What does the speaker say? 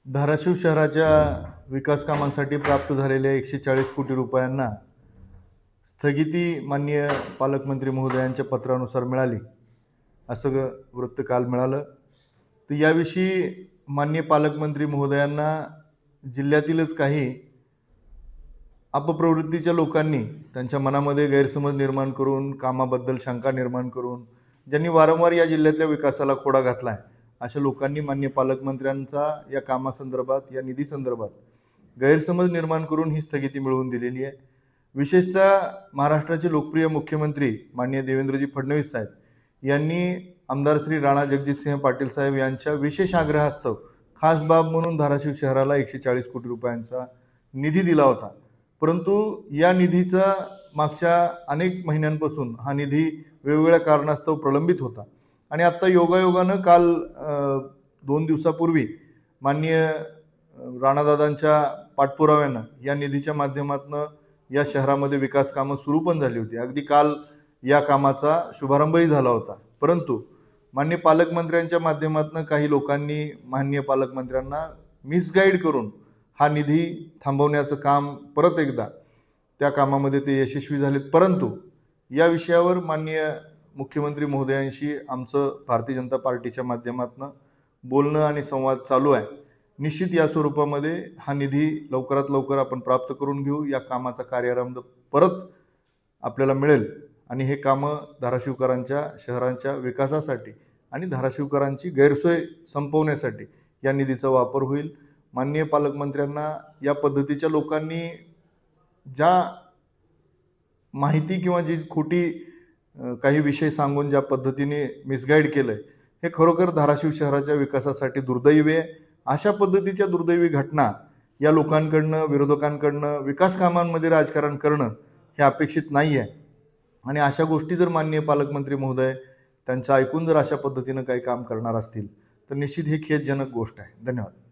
धाराशिव शहराच्या विकास कामांसाठी प्राप्त झालेल्या 140 कोटी रुपयांना स्थगिती माननीय पालकमंत्री महोदयांच्या पत्रानुसार मिळाली असं वृत्त काल मिळालं। तर याविषयी माननीय पालकमंत्री महोदयांना जिल्ह्यातीलच काही अपप्रवृत्तीच्या लोकांनी त्यांच्या मनामध्ये गैरसमज निर्माण करून, कामाबद्दल शंका निर्माण करून, ज्यांनी वारंवार या जिल्ह्यातल्या विकासाला खोडा घातलाय, अशा लोकांनी माननीय पालकमंत्र्यांचा या कामासंदर्भात, या निधीसंदर्भात गैरसमज निर्माण करून ही स्थगिती मिळवून दिलेली आहे। विशेषतः महाराष्ट्राचे लोकप्रिय मुख्यमंत्री माननीय देवेंद्रजी फडणवीस साहेब यांनी आमदार श्री राणा जगजितसिंह पाटील साहेब यांच्या विशेष आग्रहास्तव खास बाब म्हणून धाराशिव शहराला 140 कोटी रुपयांचा निधी दिला होता। परंतु या निधीचा मागच्या अनेक महिन्यांपासून हा निधी वेगवेगळ्या कारणास्तव प्रलंबित होता आणि आता योगायोगानं काल 2 दिवसापूर्वी माननीय राणादादांच्या पाठपुराव्यानं या निधीच्या माध्यमातून या शहरामध्ये विकास कामं सुरू पण झाली होती। अगदी काल या कामाचा शुभारंभही झाला होता। परंतु माननीय पालकमंत्र्यांच्या माध्यमातून काही लोकांनी माननीय पालकमंत्र्यांना मिसगाईड करून हा निधी थांबवण्याचं काम परत एकदा त्या कामामध्ये ते यशस्वी झालेत। परंतु या विषयावर माननीय मुख्यमंत्री महोदयांशी आमचं भारतीय जनता पार्टीच्या माध्यमातून बोलणं आणि संवाद चालू आहे। निश्चित या स्वरूपामध्ये हा निधी लवकरात लवकर आपण प्राप्त करून घेऊ, या कामाचा कार्यारंभ परत आपल्याला मिळेल आणि हे कामं धाराशिवकरांच्या शहरांच्या विकासासाठी आणि धाराशिवकरांची गैरसोय संपवण्यासाठी या निधीचा वापर होईल। माननीय पालकमंत्र्यांना या पद्धतीच्या लोकांनी ज्या माहिती किंवा जी खोटी काही विषय सांगून ज्या पद्धतीने मिसगाईड केलंय, हे खरोखर धाराशिव शहराच्या विकासासाठी दुर्दैवी आहे। अशा पद्धतीच्या दुर्दैवी घटना या लोकांकडनं, विरोधकांकडनं विकास कामांमध्ये राजकारण करणं हे अपेक्षित नाही आहे आणि अशा गोष्टी जर माननीय पालकमंत्री महोदय त्यांचं ऐकून जर अशा पद्धतीनं काही काम करणार असतील तर निश्चित ही खेदजनक गोष्ट आहे। धन्यवाद।